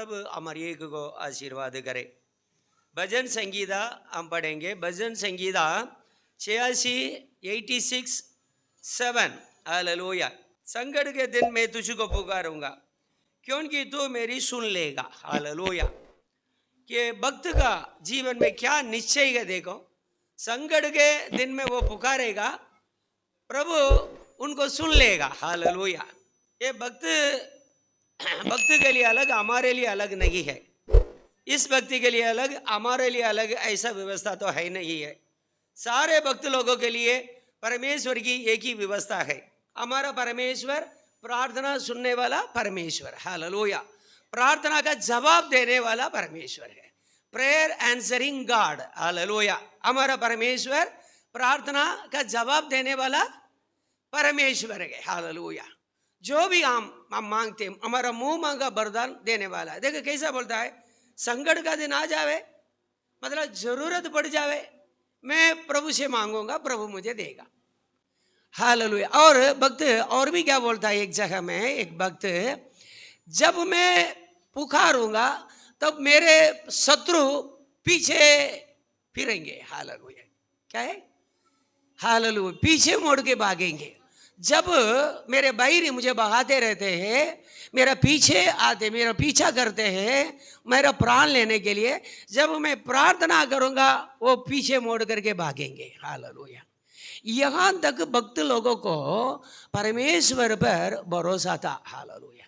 प्रभु हमारे एक को आशीर्वाद करे। भजन संगीता हम पढ़ेंगे। भजन संगीता 86:7। हालेलुया। संकट के दिन मैं तुझको पुकारूंगा क्योंकि तू मेरी सुन लेगा। हालेलुया। कि भक्त का जीवन में क्या निश्चय है, देखो संकट के दिन में वो पुकारेगा, प्रभु उनको सुन लेगा। हालेलुया। ये भक्त के लिए अलग, हमारे लिए अलग नहीं है। इस भक्ति के लिए अलग, हमारे लिए अलग, ऐसा व्यवस्था तो है नहीं है। सारे भक्त लोगों के लिए परमेश्वर की एक ही व्यवस्था है। हमारा परमेश्वर प्रार्थना सुनने वाला परमेश्वर। हालेलुया। प्रार्थना का जवाब देने वाला परमेश्वर है। Prayer answering God. हालेलुया। हमारा परमेश्वर प्रार्थना का जवाब देने वाला परमेश्वर है। हालेलुया। जो भी हम मांगते हैं, हमारा मुंह मांगा वरदान देने वाला है। देखो कैसा बोलता है, संकट का दिन आ जावे, मतलब जरूरत पड़ जावे, मैं प्रभु से मांगूंगा, प्रभु मुझे देगा। हालेलुया। और भक्त और भी क्या बोलता है, एक जगह में एक भक्त, जब मैं पुकारूंगा तब मेरे शत्रु पीछे फिरेंगे। हालेलुया। क्या है? हालेलुया। पीछे मोड़ के भागेंगे। जब मेरे बैरी मुझे भगाते रहते हैं, मेरा पीछे आते, मेरा पीछा करते हैं मेरा प्राण लेने के लिए, जब मैं प्रार्थना करूंगा वो पीछे मोड़ करके भागेंगे। हालेलुया। यहाँ तक भक्त लोगों को परमेश्वर पर भरोसा था। हालेलुया।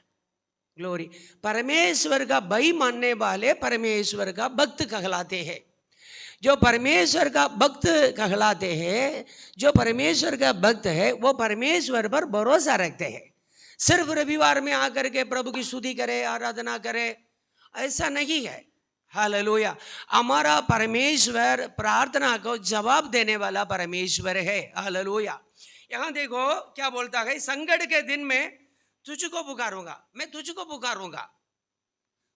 ग्लोरी। परमेश्वर का भय मानने वाले परमेश्वर का भक्त कहलाते हैं। जो परमेश्वर का भक्त कहलाते हैं, जो परमेश्वर का भक्त है, वो परमेश्वर पर भरोसा रखते हैं। सिर्फ रविवार में आकर के प्रभु की स्तुति करे, आराधना करे, ऐसा नहीं है। हालेलुया। हमारा परमेश्वर प्रार्थना को जवाब देने वाला परमेश्वर है। हालेलुया। यहाँ देखो क्या बोलता है, संकट के दिन में तुझको पुकारूंगा, मैं तुझको पुकारूंगा।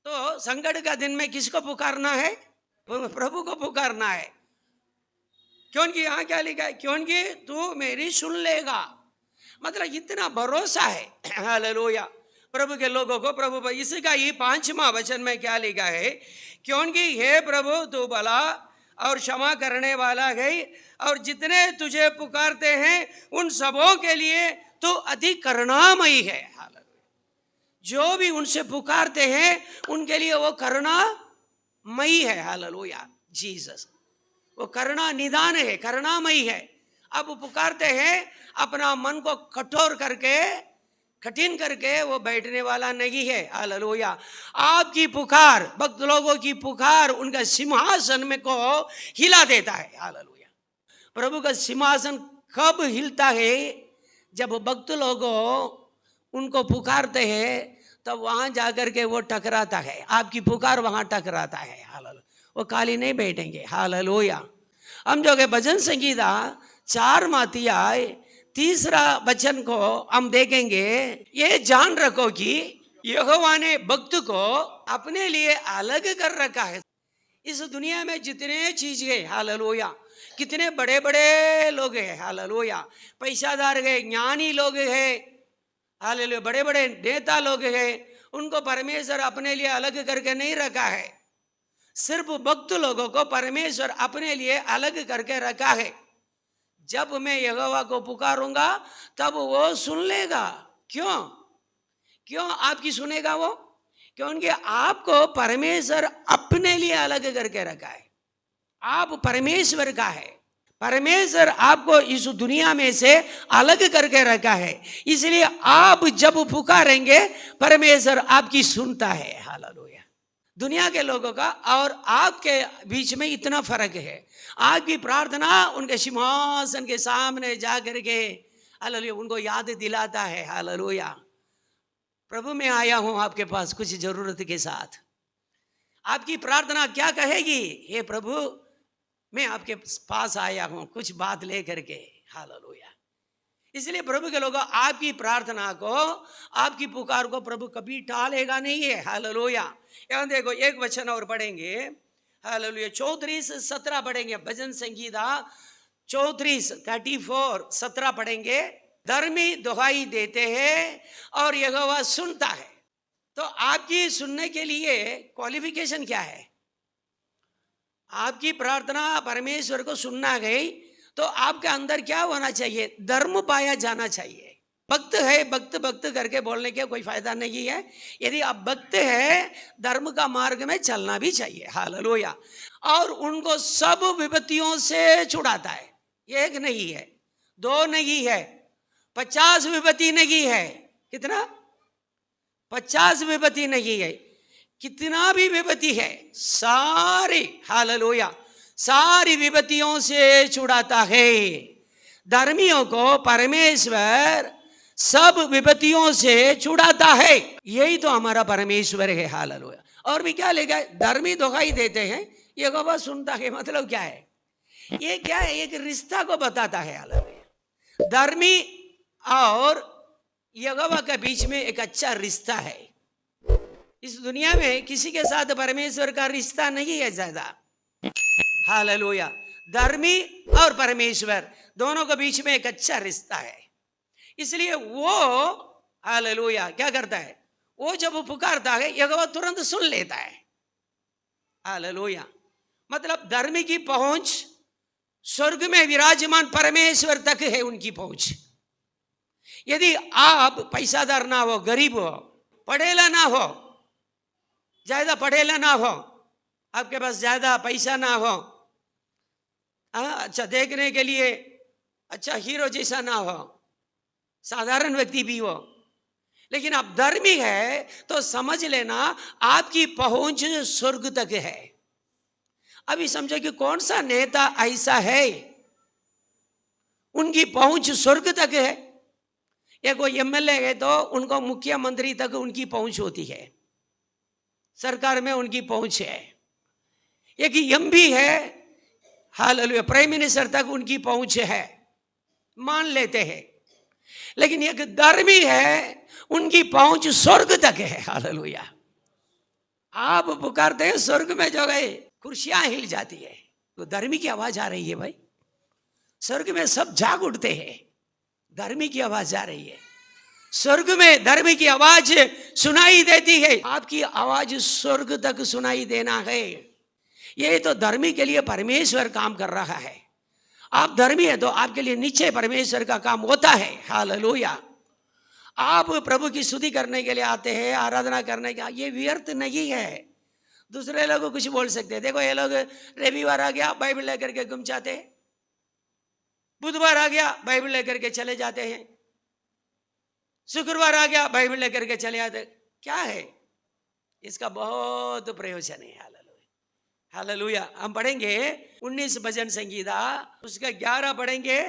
तो संकट का दिन में किसको पुकारना है? प्रभु को पुकारना है। क्योंकि यहाँ क्या लिखा है, क्योंकि तू मेरी सुन लेगा, मतलब इतना भरोसा है। हालेलुया। प्रभु के लोगों को प्रभु पर। इसका ही 5वां वचन में क्या लिखा है, क्योंकि हे प्रभु तू भला और क्षमा करने वाला है, और जितने तुझे पुकारते हैं उन सबों के लिए तू अधिक करुणामयी है। हालेलुया। जो भी उनसे पुकारते हैं उनके लिए वो करुणामयी है। हालेलुया। जीसस वो करुणा निदान है, करुणामयी है। अब वो पुकारते हैं, अपना मन को कठोर करके, कठिन करके वो बैठने वाला नहीं है। हालेलुया। आपकी पुकार, भक्त लोगों की पुकार उनका सिंहासन में को हिला देता है। हालेलुया। प्रभु का सिंहासन कब हिलता है? जब भक्त लोगों उनको पुकारते हैं, तब वहां जाकर के वो टकराता है। आपकी पुकार वहां टकराता है। हालेलुया। वो खाली नहीं बैठेंगे। हालेलुया। हम जो है भजन संगीता 4 3 वचन को हम देखेंगे। ये जान रखो कि यहोवा ने भक्त को अपने लिए अलग कर रखा है। इस दुनिया में जितने चीज है, हालेलुया, कितने बड़े बड़े लोग हैं, हालेलुया, पैसादार है, ज्ञानी लोग हैं, हालेलुया, बड़े बड़े नेता लोग हैं, उनको परमेश्वर अपने लिए अलग करके नहीं रखा है। सिर्फ भक्त लोगों को परमेश्वर अपने लिए अलग करके रखा है। जब मैं यहोवा को पुकारूंगा तब वो सुन लेगा। क्यों? क्यों आपकी सुनेगा वो? क्योंकि आपको परमेश्वर अपने लिए अलग करके रखा है। आप परमेश्वर का है। परमेश्वर आपको इस दुनिया में से अलग करके रखा है। इसलिए आप जब पुकारेंगे परमेश्वर आपकी सुनता है। हालेलुया। दुनिया के लोगों का और आपके बीच में इतना फर्क है। आपकी प्रार्थना उनके सिंहासन के सामने जा करके, हालेलुया, उनको याद दिलाता है। हालेलुया। प्रभु मैं आया हूं आपके पास कुछ जरूरत के साथ। आपकी प्रार्थना क्या कहेगी? हे प्रभु मैं आपके पास आया हूं कुछ बात लेकर के। हालेलुया। इसलिए प्रभु के लोगों, आपकी प्रार्थना को, आपकी पुकार को प्रभु कभी टालेगा नहीं है। हालेलुया। यहाँ देखो एक वचन और पढ़ेंगे। हालेलुया। 34:17 पढ़ेंगे। भजन संगीता 34:17 पढ़ेंगे। धर्मी दुहाई देते हैं और यहोवा सुनता है। तो आपकी सुनने के लिए क्वालिफिकेशन क्या है? आपकी प्रार्थना परमेश्वर को सुनना गई तो आपके अंदर क्या होना चाहिए? धर्म पाया जाना चाहिए। भक्त है, भक्त भक्त करके बोलने के कोई फायदा नहीं है। यदि आप भक्त है, धर्म का मार्ग में चलना भी चाहिए। हालेलुया। और उनको सब विपत्तियों से छुड़ाता है। एक नहीं है, दो नहीं है, 50 विपत्ति नहीं है। कितना? 50 विपत्ति नहीं है। कितना भी विपत्ति है, सारी, हालेलुया, सारी विपत्तियों से छुड़ाता है। धर्मियों को परमेश्वर सब विपत्तियों से छुड़ाता है। यही तो हमारा परमेश्वर है। हालेलुया। और भी क्या लेगा? धर्मी दुहाई देते हैं, यहोवा सुनता है। मतलब क्या है? ये क्या है? एक रिश्ता को बताता है। हालेलुया। धर्मी और यहोवा के बीच में एक अच्छा रिश्ता है। इस दुनिया में किसी के साथ परमेश्वर का रिश्ता नहीं है ज्यादा। हालेलुया। धर्मी और परमेश्वर दोनों के बीच में एक अच्छा रिश्ता है। इसलिए वो, हालेलुया, क्या करता है? वो जब पुकारता है, यहोवा तुरंत सुन लेता है। हालेलुया। मतलब धर्मी की पहुंच स्वर्ग में विराजमान परमेश्वर तक है, उनकी पहुंच। यदि आप पैसादार ना हो, गरीब हो, पढ़ेला ना हो, ज्यादा पढ़ेला ना हो, आपके पास ज्यादा पैसा ना हो, अच्छा देखने के लिए अच्छा हीरो जैसा ना हो, साधारण व्यक्ति भी हो, लेकिन आप धर्मी है तो समझ लेना आपकी पहुंच स्वर्ग तक है। अभी समझो कि कौन सा नेता ऐसा है उनकी पहुंच स्वर्ग तक है। या कोई एमएलए है तो उनको मुख्यमंत्री तक उनकी पहुंच होती है, सरकार में उनकी पहुंच है। एक एमपी है, हालेलुया, प्राइम मिनिस्टर तक उनकी पहुंच है, मान लेते हैं। लेकिन एक धर्मी है, उनकी पहुंच स्वर्ग तक है। हालेलुया। आप पुकारते हैं, स्वर्ग में जो गए कुर्सियां हिल जाती है। तो धर्मी की आवाज आ रही है भाई, स्वर्ग में सब जाग उठते हैं। धर्मी की आवाज आ रही है, स्वर्ग में धर्मी की आवाज सुनाई देती है। आपकी आवाज स्वर्ग तक सुनाई देना है। ये तो धर्मी के लिए परमेश्वर काम कर रहा है। आप धर्मी है तो आपके लिए नीचे परमेश्वर का काम होता है। हालेलुया। आप प्रभु की स्तुति करने के लिए आते हैं, आराधना करने का, ये व्यर्थ नहीं है। दूसरे लोग कुछ बोल सकते हैं, देखो ये लोग रविवार आ गया बाइबल लेकर के घूम जाते हैं, बुधवार आ गया बाइबल लेकर के चले जाते हैं, शुक्रवार आ गया बाइबल लेकर के चले जाते। क्या है इसका? बहुत प्रयोजन है। हालेलुया। हालेलुया। हम पढ़ेंगे 19 भजन संगीता, उसका 11 पढ़ेंगे।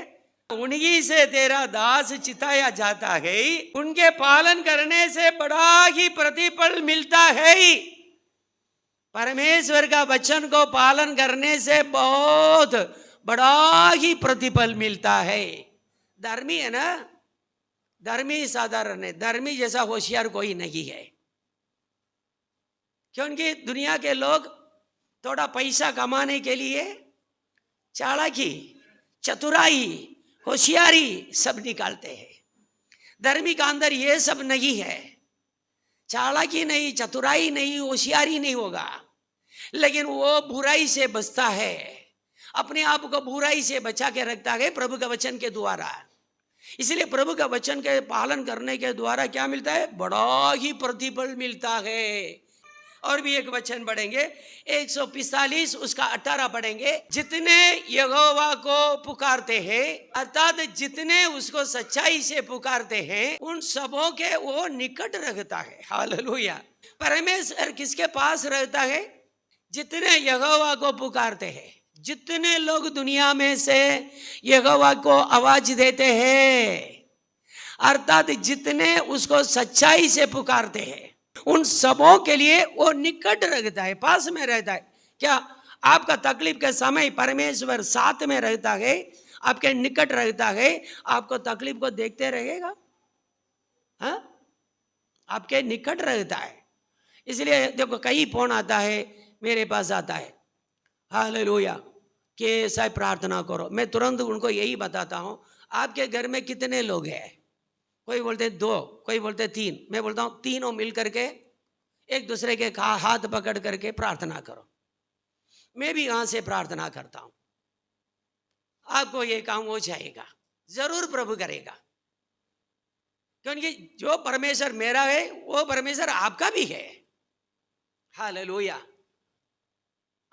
उन्हीं से तेरा दास चिताया जाता है, उनके पालन करने से बड़ा ही प्रतिफल मिलता है। परमेश्वर का वचन को पालन करने से बहुत बड़ा ही प्रतिफल मिलता है। धर्मी है ना, धर्मी साधारण है, धर्मी जैसा होशियार कोई नहीं है। क्योंकि दुनिया के लोग थोड़ा पैसा कमाने के लिए चालाकी, चतुराई, होशियारी सब निकालते हैं। धर्मी का अंदर ये सब नहीं है। चालाकी नहीं, चतुराई नहीं, होशियारी नहीं होगा, लेकिन वो बुराई से बचता है, अपने आप को बुराई से बचा के रखता है प्रभु के वचन के द्वारा। इसलिए प्रभु का वचन के पालन करने के द्वारा क्या मिलता है? बड़ा ही प्रतिफल मिलता है। और भी एक वचन पढ़ेंगे, 145 उसका 18 पढ़ेंगे। जितने यहोवा को पुकारते हैं, अर्थात जितने उसको सच्चाई से पुकारते हैं, उन सबों के वो निकट रहता है। हालेलुया। परमेश्वर किसके पास रहता है? जितने यहोवा को पुकारते हैं। जितने लोग दुनिया में से यहोवा को आवाज देते हैं, अर्थात जितने उसको सच्चाई से पुकारते हैं, उन सबों के लिए वो निकट रहता है, पास में रहता है। क्या आपका तकलीफ के समय परमेश्वर साथ में रहता है, आपके निकट रहता है, आपको तकलीफ को देखते रहेगा? हाँ, आपके निकट रहता है। इसलिए देखो, कई फोन आता है, मेरे पास आता है, हालेलुया, कि साहब प्रार्थना करो। मैं तुरंत उनको यही बताता हूँ, आपके घर में कितने लोग हैं? कोई बोलते 2, कोई बोलते 3। मैं बोलता हूँ तीनों मिल करके एक दूसरे के हाथ पकड़ करके प्रार्थना करो। मैं भी यहाँ से प्रार्थना करता हूँ, आपको ये काम हो जाएगा, जरूर प्रभु करेगा। क्योंकि जो परमेश्वर मेरा है वो परमेश्वर आपका भी है। हालेलुया।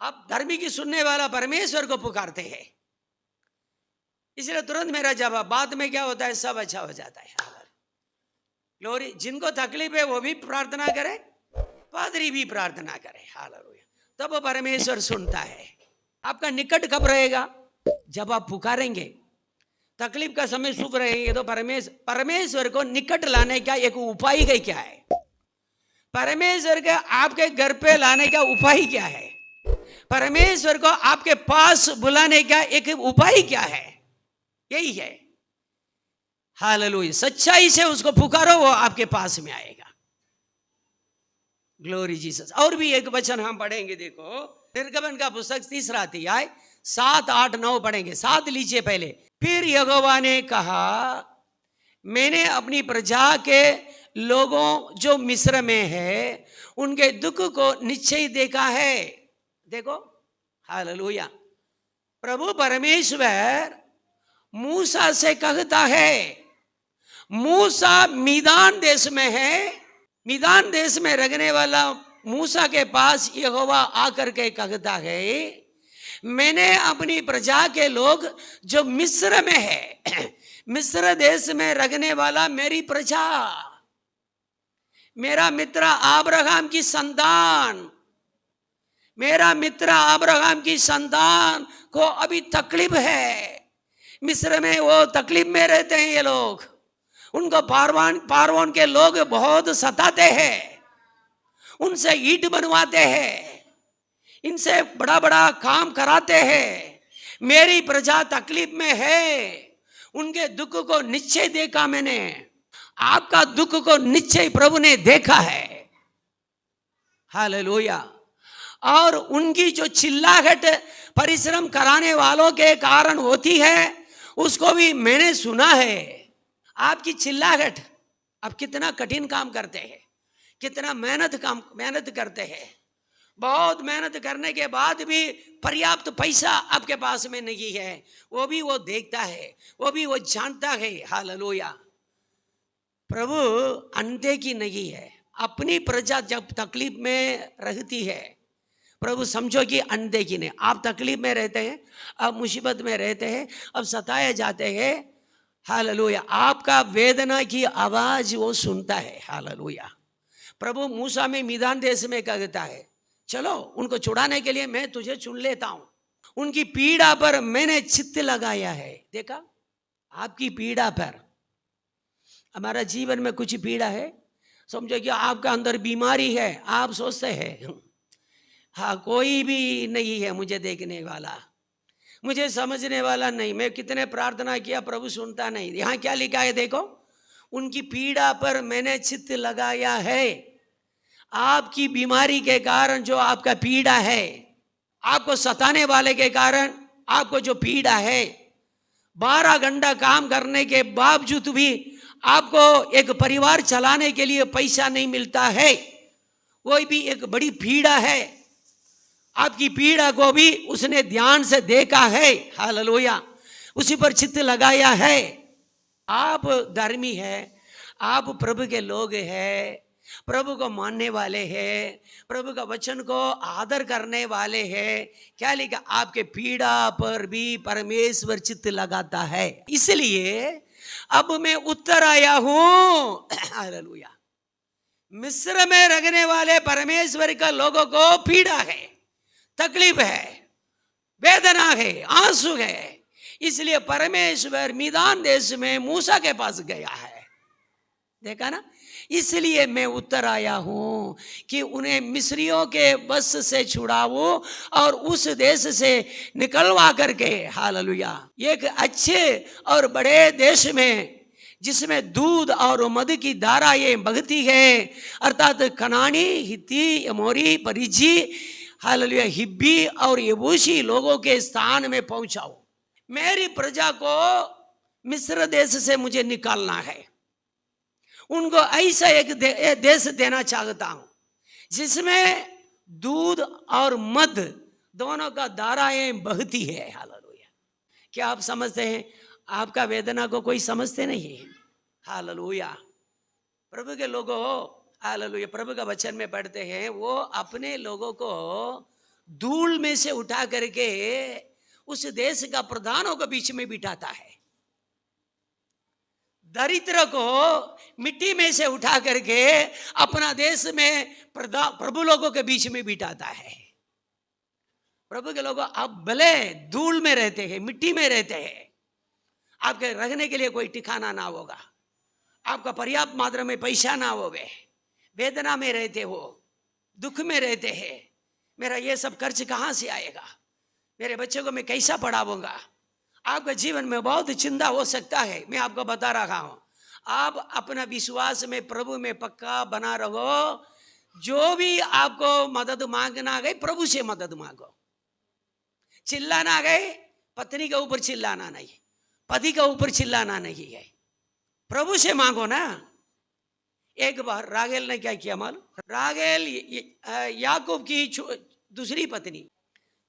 आप धर्मी की सुनने वाला परमेश्वर को पुकारते हैं, इसलिए तुरंत मेरा जवाब, बाद में क्या होता है, सब अच्छा हो जाता है। ग्लोरी। जिनको तकलीफ है वो भी प्रार्थना करे, पादरी भी प्रार्थना करे। हालेलुया। तब परमेश्वर सुनता है। आपका निकट कब रहेगा, जब आप पुकारेंगे। तकलीफ का समय शुभ रहेंगे तो परमेश्वर को निकट लाने का एक उपाय है क्या है, परमेश्वर के आपके घर पे लाने का उपाय क्या है, परमेश्वर को आपके पास बुलाने का एक उपाय क्या है, यही है। हालेलुया। सच्चाई से उसको पुकारो, वो आपके पास में आएगा। Glory Jesus. और भी एक वचन हम पढ़ेंगे, देखो निर्गमन का पुस्तक 3 अध्याय 7, 8, 9 पढ़ेंगे। 7 लीजिए पहले। फिर यहोवा ने कहा, मैंने अपनी प्रजा के लोगों जो मिस्र में है उनके दुख को निश्चय देखा है। देखो, हालेलुया। प्रभु परमेश्वर मूसा से कहता है, मूसा मिदान देश में है, मिदान देश में रहने वाला मूसा के पास यहोवा आकर के कहता है, मैंने अपनी प्रजा के लोग जो मिस्र में है, मिस्र देश में रहने वाला मेरी प्रजा, मेरा मित्र अब्राहम की संतान, मेरा मित्र अब्राहम की संतान को अभी तकलीफ है। मिस्र में वो तकलीफ में रहते हैं ये लोग, उनको पारवान के लोग बहुत सताते हैं, उनसे ईंट बनवाते हैं, इनसे बड़ा बड़ा काम कराते हैं। मेरी प्रजा तकलीफ में है, उनके दुख को निश्चय देखा मैंने। आपका दुख को निश्चय प्रभु ने देखा है। हालेलुया। और उनकी जो चिल्लाहट परिश्रम कराने वालों के कारण होती है, उसको भी मैंने सुना है। आपकी चिल्लाहट, आप कितना कठिन काम करते हैं, कितना मेहनत करते हैं, बहुत मेहनत करने के बाद भी पर्याप्त पैसा आपके पास में नहीं है, वो भी वो देखता है, वो भी वो जानता है। हालेलुया। प्रभु अनदेखी नहीं है। अपनी प्रजा जब तकलीफ में रहती है, प्रभु समझो कि अनदेखी नहीं। आप तकलीफ में रहते हैं, आप मुसीबत में रहते हैं, अब सताए जाते हैं। हालेलुया। आपका वेदना की आवाज वो सुनता है। हालेलुया। प्रभु मूसा में मिदान देश में कहता है, चलो उनको छुड़ाने के लिए मैं तुझे चुन लेता हूं, उनकी पीड़ा पर मैंने चित्त लगाया है। देखा, आपकी पीड़ा पर। हमारा जीवन में कुछ पीड़ा है, समझो कि आपका अंदर बीमारी है, आप सोचते हैं हाँ कोई भी नहीं है मुझे देखने वाला, मुझे समझने वाला नहीं, मैं कितने प्रार्थना किया प्रभु सुनता नहीं। यहाँ क्या लिखा है देखो, उनकी पीड़ा पर मैंने चित्त लगाया है। आपकी बीमारी के कारण जो आपका पीड़ा है, आपको सताने वाले के कारण आपको जो पीड़ा है, 12 घंटा काम करने के बावजूद भी आपको एक परिवार चलाने के लिए पैसा नहीं मिलता है, वो भी एक बड़ी पीड़ा है। आपकी पीड़ा को भी उसने ध्यान से देखा है। हालेलुया। उसी पर चित्त लगाया है। आप धर्मी है, आप प्रभु के लोग हैं, प्रभु को मानने वाले हैं, प्रभु का वचन को आदर करने वाले हैं। क्या लिखा, आपके पीड़ा पर भी परमेश्वर चित्त लगाता है। इसलिए अब मैं उत्तर आया हूं। हालेलुया। मिस्र में रहने वाले परमेश्वर का लोगों को पीड़ा है, तकलीफ है, वेदना है, आंसू है। इसलिए परमेश्वर मिदान देश में मूसा के पास गया है। देखा ना, इसलिए मैं उत्तर आया हूं कि उन्हें मिस्रियों के बस से छुड़ाऊं और उस देश से निकलवा करके, हालेलुया, एक अच्छे और बड़े देश में जिसमें दूध और मधु की धाराएं बहती है, अर्थात कनानी, हित्ती, अमोरी, परिजी, हालेलुया, हिब्बी और यबूसी लोगों के स्थान में पहुंचाओ। मेरी प्रजा को मिस्र देश से मुझे निकालना है, उनको ऐसा एक देश देना चाहता हूं जिसमें दूध और मध दोनों का धाराएं बहती है। हालेलुया। क्या आप समझते हैं? आपका वेदना को कोई समझते नहीं है। हालेलुया। प्रभु के लोगों, हालेलुया, प्रभु का वचन में पढ़ते हैं, वो अपने लोगों को धूल में से उठा करके उस देश का प्रधानों के बीच में बिठाता है। दरिद्र को मिट्टी में से उठा करके अपना देश में प्रभु लोगों के बीच में बिठाता है। प्रभु के लोग आप भले धूल में रहते हैं, मिट्टी में रहते हैं, आपके रहने के लिए कोई ठिकाना ना होगा, आपका पर्याप्त मात्रा में पैसा ना होवे, वेदना में रहते हो, दुख में रहते हैं, मेरा ये सब खर्च कहाँ से आएगा, मेरे बच्चों को मैं कैसा पढ़ाऊंगा, आपके जीवन में बहुत चिंता हो सकता है। मैं आपको बता रहा हूं, आप अपना विश्वास में प्रभु में पक्का बना रहो। जो भी आपको मदद मांगना गए, प्रभु से मदद मांगो। चिल्लाना गए, पत्नी के ऊपर चिल्लाना नहीं, पति के ऊपर चिल्लाना नहीं है, प्रभु से मांगो ना। एक बार राहेल ने क्या किया मालूम? राहेल याकूब की दूसरी पत्नी,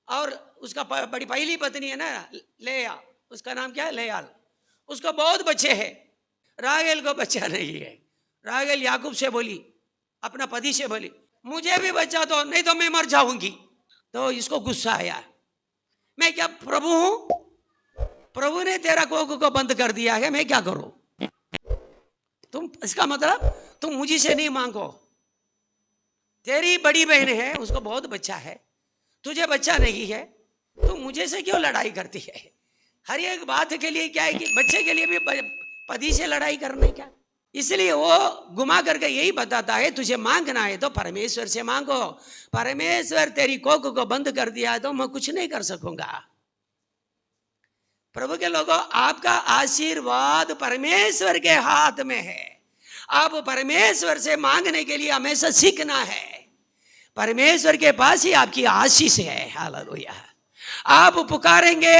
और उसका बड़ी पहली पत्नी है ना लेया, उसका नाम क्या है? लेयाल। उसको बहुत बच्चे हैं, राहेल को बच्चा नहीं है। राहेल याकूब से बोली, अपना पति से बोली, मुझे भी बच्चा दो, नहीं तो मैं मर जाऊंगी। तो इसको गुस्सा आया, मैं क्या प्रभु हूं? प्रभु ने तेरा कोख को बंद कर दिया है, मैं क्या करूं? तुम, इसका मतलब तुम मुझे से नहीं मांगो। तेरी बड़ी बहन है, उसको बहुत बच्चा है, तुझे बच्चा नहीं है, तुम मुझे से क्यों लड़ाई करती है? हर एक बात के लिए क्या है कि बच्चे के लिए भी पति से लड़ाई करना क्या? इसलिए वो घुमा करके यही बताता है, तुझे मांगना है तो परमेश्वर से मांगो। परमेश्वर तेरी कोख को बंद कर दिया तो मैं कुछ नहीं कर सकूंगा। प्रभु के लोगों, आपका आशीर्वाद परमेश्वर के हाथ में है। आप परमेश्वर से मांगने के लिए हमेशा सीखना है। परमेश्वर के पास ही आपकी आशीष है। हालेलुया। आप पुकारेंगे,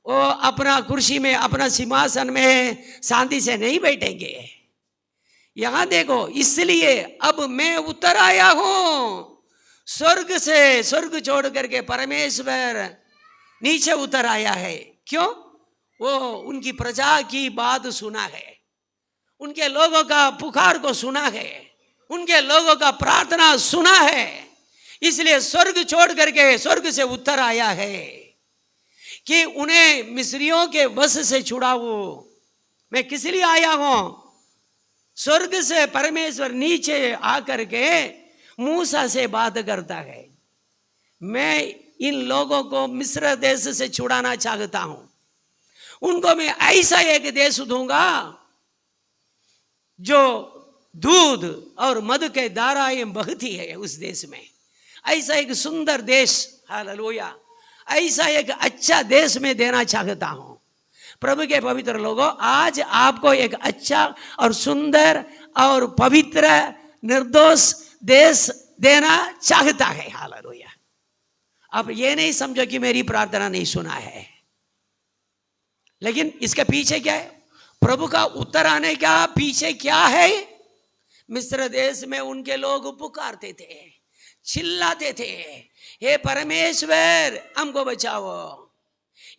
वो अपना कुर्सी में, अपना सिंहासन में शांति से नहीं बैठेंगे। यहां देखो, इसलिए अब मैं उतर आया हूं स्वर्ग से। स्वर्ग छोड़ करके परमेश्वर नीचे उतर आया है। क्यों? वो उनकी प्रजा की बात सुना है, उनके लोगों का पुकार को सुना है, उनके लोगों का प्रार्थना सुना है, इसलिए स्वर्ग छोड़ करके स्वर्ग से उतर आया है कि उन्हें मिस्रियों के वश से छुड़ाऊं। मैं किस लिए आया हूं? स्वर्ग से परमेश्वर नीचे आकर के मूसा से बात करता है, मैं इन लोगों को मिस्र देश से छुड़ाना चाहता हूं, उनको मैं ऐसा एक देश दूंगा जो दूध और मधु के धाराएं बहती है उस देश में। ऐसा एक सुंदर देश, हालेलुया, ऐसा एक अच्छा देश में देना चाहता हूं। प्रभु के पवित्र लोगों, आज आपको एक अच्छा और सुंदर और पवित्र निर्दोष देश देना चाहता है। हालेलुया। अब ये नहीं समझो कि मेरी प्रार्थना नहीं सुना है, लेकिन इसके पीछे क्या है? प्रभु का उत्तर आने का पीछे क्या है? मिस्र देश में उनके लोग पुकारते थे, चिल्लाते थे, हे परमेश्वर हमको बचाओ,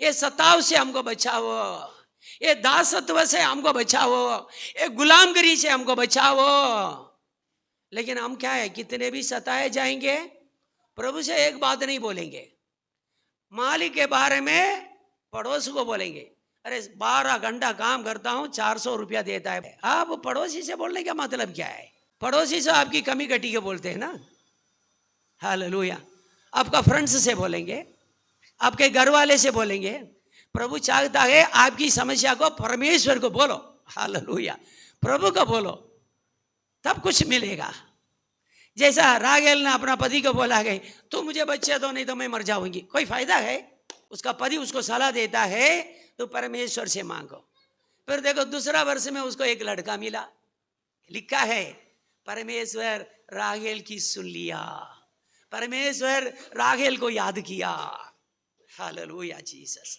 ये सताव से हमको बचाओ, ये दासत्व से हमको बचाओ, ये गुलामगिरी से हमको बचाओ। लेकिन हम क्या है, कितने भी सताए जाएंगे, प्रभु से एक बात नहीं बोलेंगे। मालिक के बारे में पड़ोस को बोलेंगे, अरे 12 घंटा काम करता हूं, 400 रुपया देता है। आप पड़ोसी से बोलने का मतलब क्या है? पड़ोसी से आपकी कमी कटी के बोलते हैं ना। हालेलुया। आपका फ्रेंड्स से बोलेंगे, आपके घर वाले से बोलेंगे। प्रभु चाहता है आपकी समस्या को परमेश्वर को बोलो। हालेलुया। प्रभु को बोलो, तब कुछ मिलेगा। जैसा राहेल ने अपना पति को बोला है, तू मुझे बच्चे दो, नहीं तो मैं मर जाऊंगी। कोई फायदा है? उसका पति उसको सलाह देता है, तो परमेश्वर से मांगो। फिर देखो, दूसरा वर्ष में उसको एक लड़का मिला। लिखा है, परमेश्वर राहेल की सुन लिया, परमेश्वर राहेल को याद किया। Hallelujah Jesus.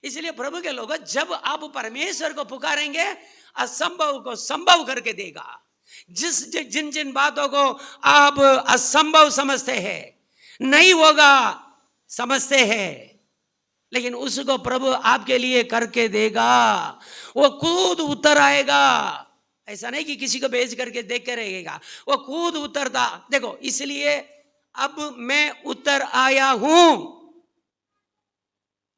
इसलिए प्रभु के लोगों, जब आप परमेश्वर को पुकारेंगे, असंभव को संभव करके देगा, जिन जिन बातों को आप असंभव समझते हैं, नहीं होगा समझते हैं, लेकिन उसको प्रभु आपके लिए करके देगा। वो खुद उतर आएगा। ऐसा नहीं कि किसी को भेज करके देख के रहेगा, वो खुद उतरता। देखो, इसलिए अब मैं उतर आया हूं।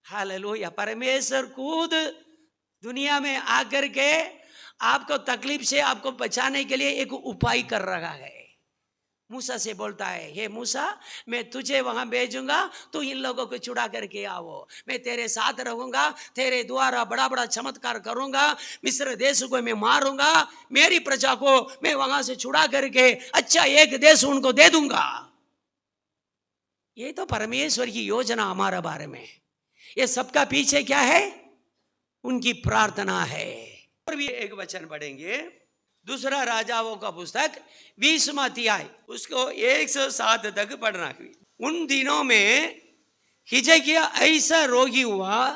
हालेलुया। परमेश्वर खुद दुनिया में आकर के आपको तकलीफ से आपको बचाने के लिए एक उपाय कर रहा है। मूसा से बोलता है, हे मूसा, मैं तुझे वहां भेजूंगा, तू इन लोगों को छुड़ा करके आओ, मैं तेरे साथ रहूंगा, तेरे द्वारा बड़ा बड़ा चमत्कार करूंगा, मिस्र देश को मैं मारूंगा, मेरी प्रजा को मैं वहां से छुड़ा करके अच्छा एक देश उनको दे दूंगा। ये तो परमेश्वर की योजना हमारे बारे में। ये सबका पीछे क्या है? उनकी प्रार्थना है। और भी एक वचन पढ़ेंगे, दूसरा राजाओं का पुस्तक 20वां अध्याय, उसको 107 तक पढ़ना। उन दिनों में हिजकिय्याह ऐसा रोगी हुआ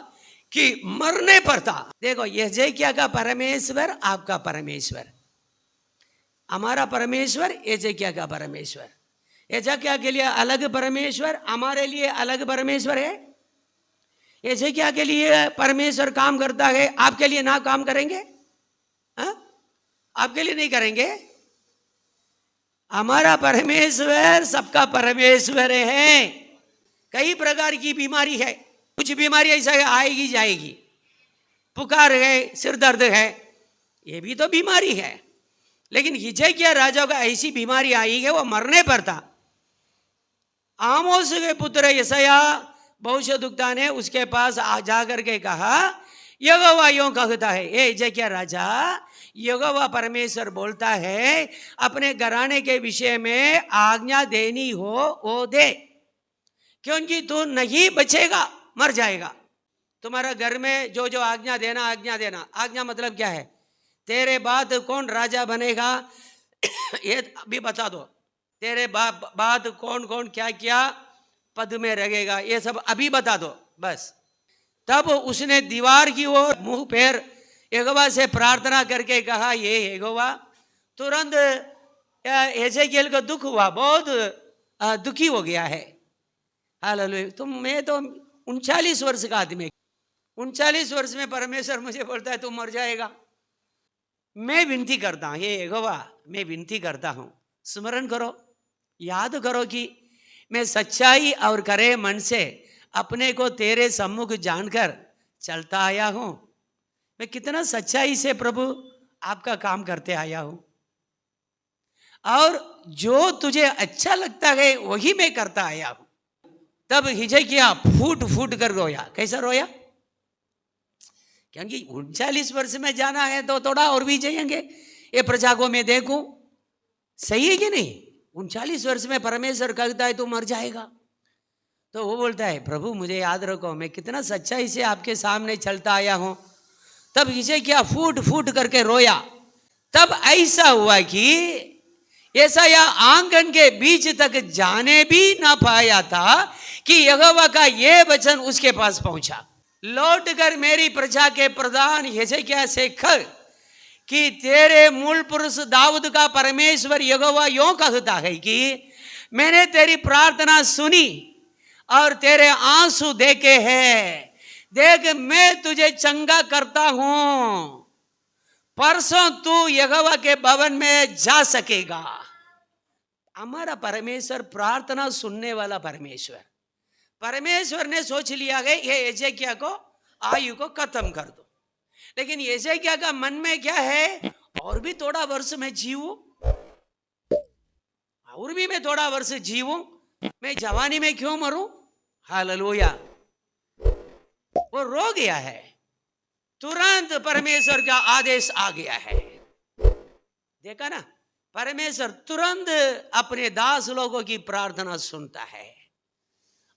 कि मरने पर था। देखो, हिजकिय्याह का परमेश्वर आपका परमेश्वर, हमारा परमेश्वर हिजकिय्याह का परमेश्वर। हिजकिय्याह के लिए अलग परमेश्वर, हमारे लिए अलग परमेश्वर है। हिजकिय्याह के लिए परमेश्वर काम करता है, आपके लिए ना काम करेंगे? हाँ? आपके लिए नहीं करेंगे? हमारा परमेश्वर सबका परमेश्वर है। कई प्रकार की बीमारी है, कुछ बीमारी ऐसा है आएगी जाएगी, पुकार है, सिर दर्द है, ये भी तो बीमारी है। लेकिन हिजकिय्याह राजा का ऐसी बीमारी आई है, वो मरने पर था। आमोस के पुत्र यशायाह भविष्यद्वक्ता ने उसके पास जाकर के कहा, यहोवा यूं कहता है, ए हिजकिय्याह राजा, यहोवा परमेश्वर बोलता है, अपने घराने के विषय में आज्ञा देनी हो वो दे, क्योंकि तू नहीं बचेगा, मर जाएगा। तुम्हारा घर में जो जो आज्ञा देना, आज्ञा देना। आज्ञा मतलब क्या है? तेरे बाद कौन राजा बनेगा ये अभी बता दो, तेरे बाद कौन कौन क्या क्या पद में रहेगा, ये सब अभी बता दो बस। तब उसने दीवार की ओर मुंह फेर यहोवा से प्रार्थना करके कहा, ये यहोवा। तुरंत हिजकिय्याह को दुख हुआ, बहुत दुखी हो गया है। हालेलुया। मैं तो 39 वर्ष का आदमी, 39 वर्ष में परमेश्वर मुझे बोलता है तू मर जाएगा। मैं विनती करता हूँ, हे यहोवा, मैं विनती करता हूँ, स्मरण करो, याद करो कि मैं सच्चाई और करे मन से अपने को तेरे सम्मुख जानकर चलता आया हूं। मैं कितना सच्चाई से प्रभु आपका काम करते आया हूं, और जो तुझे अच्छा लगता है वही मैं करता आया हूं। तब हिजकिय्याह फूट फूट कर रोया। कैसा रोया? क्योंकि 39 वर्ष में जाना है तो थोड़ा और भी जाएंगे, ये प्रजा को मैं देखूं। सही है कि नहीं? 39 वर्ष में परमेश्वर कहता है तू मर जाएगा, तो वो बोलता है, प्रभु मुझे याद रखो, मैं कितना सच्चाई से आपके सामने चलता आया हूं। तब हिजकिय्याह फूट फूट करके रोया। तब ऐसा हुआ कि यशायाह आंगन के बीच तक जाने भी ना पाया था कि यहोवा का ये वचन उसके पास पहुंचा, लौट कर मेरी प्रजा के प्रधान हिजकिय्याह से कह कि तेरे मूल पुरुष दाऊद का परमेश्वर यहोवा यूं कहता है कि मैंने तेरी प्रार्थना सुनी और तेरे आंसू देखे हैं। देख, मैं तुझे चंगा करता हूं, परसों तू यहोवा के भवन में जा सकेगा। हमारा परमेश्वर प्रार्थना सुनने वाला परमेश्वर। परमेश्वर ने सोच लिया है ये हिजकिय्याह को आयु को खत्म कर दो, लेकिन हिजकिय्याह का मन में क्या है? और भी थोड़ा वर्ष में जीवूं, और भी मैं थोड़ा वर्ष जीवूं, मैं जवानी में क्यों मरूं? हालेलुया। वो रो गया है, तुरंत परमेश्वर का आदेश आ गया है। देखा ना, परमेश्वर तुरंत अपने दास लोगों की प्रार्थना सुनता है।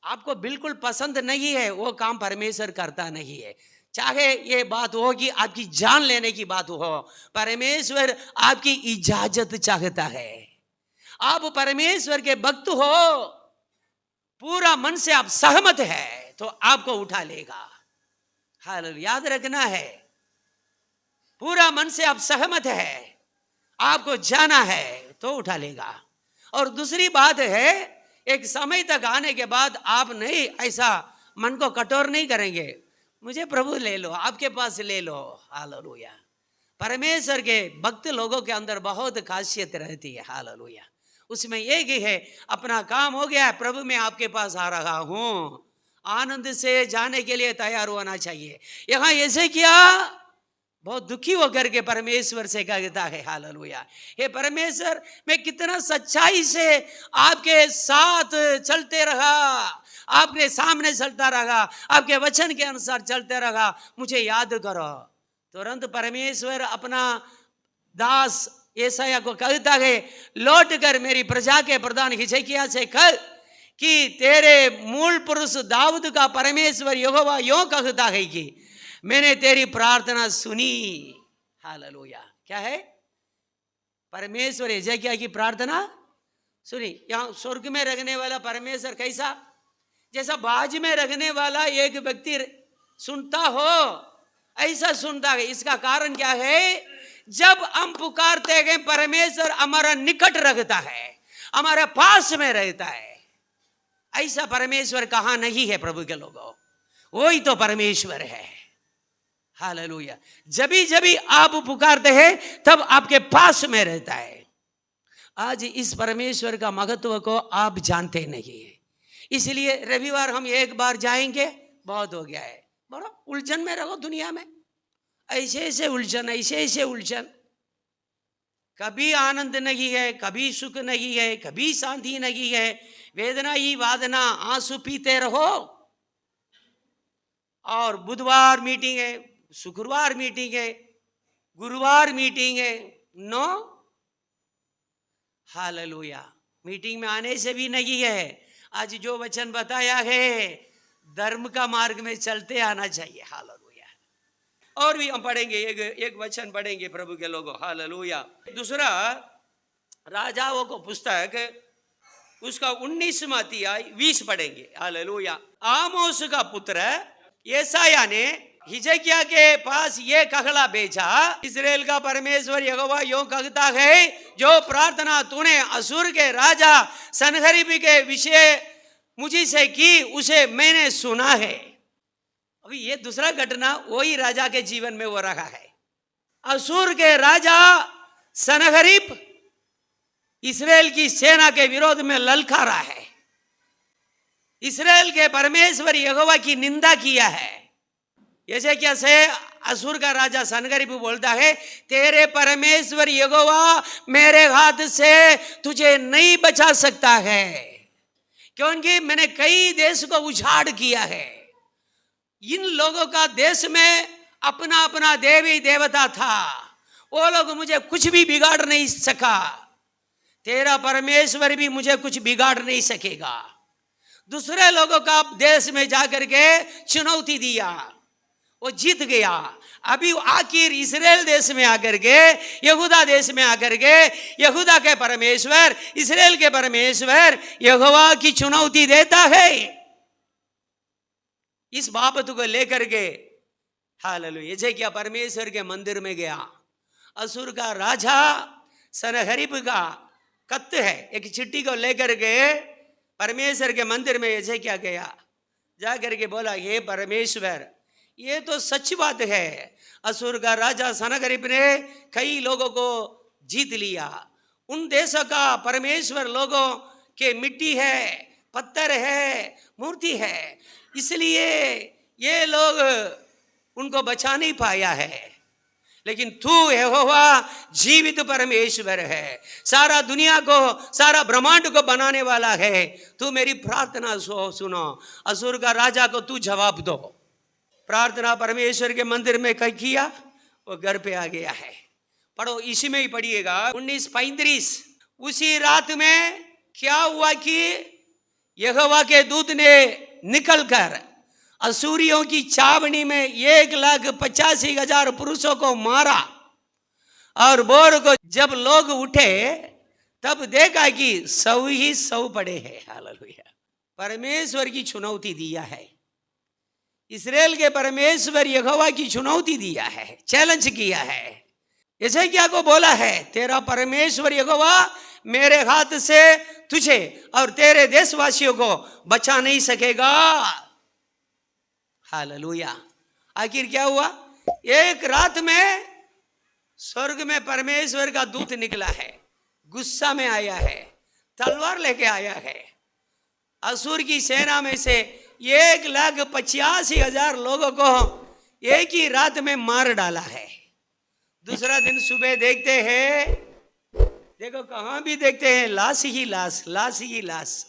आपको बिल्कुल पसंद नहीं है वो काम परमेश्वर करता नहीं है। चाहे ये बात हो कि आपकी जान लेने की बात हो, परमेश्वर आपकी इजाजत चाहता है। आप परमेश्वर के भक्त हो, पूरा मन से आप सहमत है तो आपको उठा लेगा। हालेलुया। याद रखना है, पूरा मन से आप सहमत है, आपको जाना है तो उठा लेगा। और दूसरी बात है, एक समय तक आने के बाद आप नहीं ऐसा मन को कठोर नहीं करेंगे, मुझे प्रभु ले लो, आपके पास ले लो। हालेलुया। परमेश्वर के भक्त लोगों के अंदर बहुत खासियत रहती है। हालेलुया। उसमें एक ही है, अपना काम हो गया, प्रभु मैं आपके पास आ रहा हूं, आनंद से जाने के लिए तैयार होना चाहिए। यहां ऐसे किया, बहुत दुखी होकर के परमेश्वर से कहता है हालेलुया, हे परमेश्वर मैं कितना सच्चाई से आपके साथ चलते रहा, आपके सामने चलता रहा, आपके वचन के अनुसार चलते रहा, मुझे याद करो। तुरंत परमेश्वर अपना दास यशायाह को कहता है, लौट कर मेरी प्रजा के प्रधान हिजकिय्याह से कह कि तेरे मूल पुरुष दाऊद का परमेश्वर यहोवा यों कहता है कि मैंने तेरी प्रार्थना सुनी। हालेलुया। क्या है? परमेश्वर हिजकिय्याह की प्रार्थना सुनी। यहां स्वर्ग में रहने वाला परमेश्वर कैसा? जैसा बाज में रहने वाला एक व्यक्ति सुनता हो, ऐसा सुनता है। इसका कारण क्या है? जब हम पुकारते हैं परमेश्वर हमारा निकट रखता है, हमारे पास में रहता है। ऐसा परमेश्वर कहां नहीं है प्रभु के लोगों, वही तो परमेश्वर है। हालेलुया। जब आप पुकारते हैं तब आपके पास में रहता है। आज इस परमेश्वर का महत्व को आप जानते नहीं है, इसलिए रविवार हम एक बार जाएंगे, बहुत हो गया है। बड़ा उलझन में रहो दुनिया में, ऐसे ऐसे उलझन, ऐसे ऐसे उलझन, कभी आनंद नहीं है, कभी सुख नहीं है, कभी शांति नहीं है, वेदना ही वादना, आंसू पीते रहो। और बुधवार मीटिंग है, शुक्रवार मीटिंग है, गुरुवार मीटिंग है, नो। हालेलुया। मीटिंग में आने से भी नहीं है। आज जो वचन बताया है, धर्म का मार्ग में चलते आना चाहिए। हालेलुया। और भी हम पढ़ेंगे, एक वचन पढ़ेंगे प्रभु के लोगों। हालेलुया। दूसरा राजाओं को पुस्तक उसका 19वां अध्याय 20 पढ़ेंगे। हालेलुया। आमोस का पुत्र यशायाह ने हिजकिय्याह के पास ये कहला भेजा, इस्राएल का परमेश्वर यहोवा यों कहता है, जो प्रार्थना तूने असुर के राजा सनहरीब के विषय मुझे से की, उसे मैंने सुना है। अभी ये दूसरा घटना वही राजा के जीवन में हो रहा है। असुर के राजा सनहरीब इस्राएल की सेना के विरोध में ललकारा है, इस्राएल के परमेश्वर यहोवा की निंदा किया है। जैसे कैसे असुर का राजा सनहरीब बोलता है, तेरे परमेश्वर यहोवा मेरे हाथ से तुझे नहीं बचा सकता है, क्योंकि मैंने कई देश को उजाड़ किया है। इन लोगों का देश में अपना अपना देवी देवता था, वो लोग मुझे कुछ भी बिगाड़ नहीं सका, तेरा परमेश्वर भी मुझे कुछ बिगाड़ नहीं सकेगा। दूसरे लोगों का देश में जाकर के चुनौती दिया, वो जीत गया। अभी आखिर इस्राएल देश में आकर के, यहूदा देश में आकर के, यहूदा के परमेश्वर, इस्राएल के परमेश्वर यहोवा की चुनौती देता है। इस बाबत को लेकर के हालेलुया हिजकिय्याह परमेश्वर के मंदिर में गया। असुर का राजा सनहरीब का कत्त है, एक चिट्ठी को लेकर के परमेश्वर के मंदिर में हिजकिय्याह गया, जाकर के बोला, हे परमेश्वर ये तो सच बात है, असुर का राजा सनहरीब ने कई लोगों को जीत लिया। उन देशों का परमेश्वर लोगों के मिट्टी है, पत्थर है, मूर्ति है, इसलिए ये लोग उनको बचा नहीं पाया है। लेकिन तू यहोवा जीवित परमेश्वर है, सारा दुनिया को, सारा ब्रह्मांड को बनाने वाला है। तू मेरी प्रार्थना सुनो, असुर का राजा को तू जवाब दो। प्रार्थना परमेश्वर के मंदिर में कहीं किया, वो घर पे आ गया है। पढ़ो, इसी में ही पढ़िएगा 19:35। उसी रात में क्या हुआ कि यहोवा के दूत ने निकलकर असुरियों की छावनी में 1,85,000 पुरुषों को मारा। और भोर को जब लोग उठे तब देखा कि 100 ही 100 पड़े हैं। हालेलुया। परमेश्वर की चुनौती दिया है, इस्राएल के परमेश्वर यहोवा की चुनौती दिया है, चैलेंज किया है। यशायाह को बोला है, तेरा परमेश्वर यहोवा मेरे हाथ से तुझे और तेरे देशवासियों को बचा नहीं सकेगा। हालेलुया। आखिर क्या हुआ? एक रात में स्वर्ग में परमेश्वर का दूत निकला है, गुस्सा में आया है, तलवार लेके आया है। असुर की सेना में से 1,85,000 लोगों को एक ही रात में मार डाला है। दूसरा दिन सुबह देखते हैं, देखो कहां भी देखते हैं लाश ही लाश, लाश ही लाश।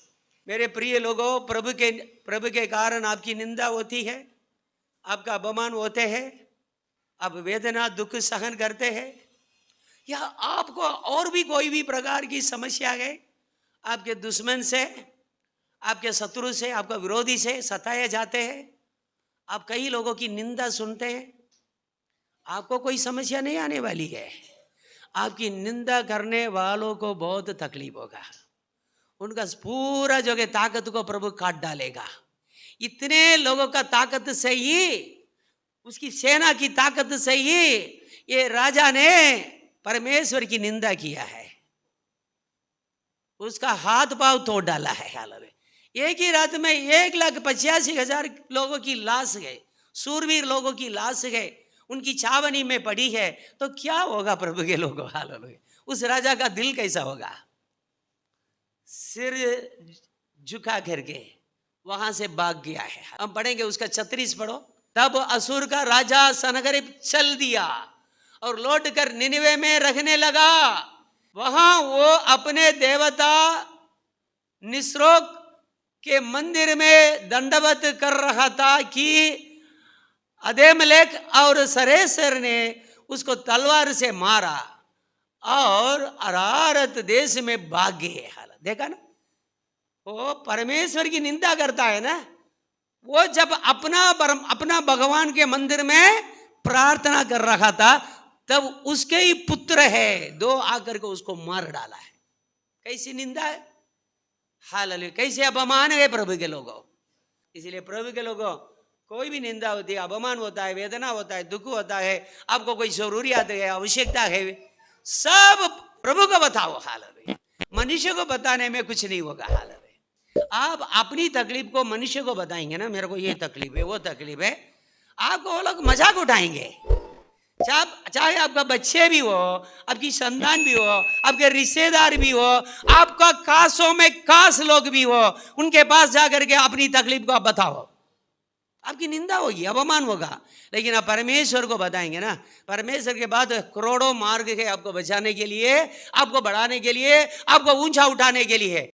मेरे प्रिय लोगों, प्रभु के कारण आपकी निंदा होती है, आपका अपमान होते हैं, आप वेदना दुख सहन करते हैं, या आपको और भी कोई भी प्रकार की समस्या है, आपके दुश्मन से, आपके शत्रु से, आपका विरोधी से सताए जाते हैं, आप कई लोगों की निंदा सुनते हैं, आपको कोई समस्या नहीं आने वाली है। आपकी निंदा करने वालों को बहुत तकलीफ होगा, उनका पूरा जो ताकत को प्रभु काट डालेगा। इतने लोगों का ताकत से ही, उसकी सेना की ताकत से ही ये राजा ने परमेश्वर की निंदा किया है, उसका हाथ पांव तोड़ डाला है। हालांकि एक ही रात में 1,85,000 लोगों की लाश गए, सूरवीर लोगों की लाश गए, उनकी छावनी में पड़ी है। तो क्या होगा प्रभु के लोगों? हालेलुया। उस राजा का दिल कैसा होगा? सिर झुका करके वहां से भाग गया है। हम पढ़ेंगे उसका 36 पढ़ो। तब असुर का राजा सनगरीब चल दिया और लौट कर निनिवे में रहने लगा। वहां वो अपने देवता निस्रोक के मंदिर में दंडवत कर रहा था कि अदेमलेक और सरेसर ने उसको तलवार से मारा और अरारत देश में भाग गए। हालत देखा ना, वो परमेश्वर की निंदा करता है ना, वो जब अपना भगवान के मंदिर में प्रार्थना कर रहा था, तब उसके ही पुत्र है दो आकर के उसको मार डाला है। कैसी निंदा है? हालेलुया। कैसे अपमान है प्रभु के लोगों। इसलिए प्रभु के लोगों, कोई भी निंदा होती है, अपमान होता है, वेदना होता है, दुख होता है, आपको कोई जरूरियात है, आवश्यकता है, सब प्रभु को बताओ। हालेलुया। मनुष्य को बताने में कुछ नहीं होगा। हालेलुया। आप अपनी तकलीफ को मनुष्य को बताएंगे ना, मेरे को ये तकलीफ है, वो तकलीफ है, आपको वो लोग मजाक उठाएंगे। चाहे आपका बच्चे भी हो, आपकी संतान भी हो, आपके रिश्तेदार भी हो, आपका कासों में कास लोग भी हो, उनके पास जाकर के अपनी तकलीफ को आप बताओ, आपकी निंदा होगी, अपमान होगा। लेकिन आप परमेश्वर को बताएंगे ना, परमेश्वर के बाद करोड़ों मार्ग है आपको बचाने के लिए, आपको बढ़ाने के लिए, आपको ऊंचा उठाने के लिए।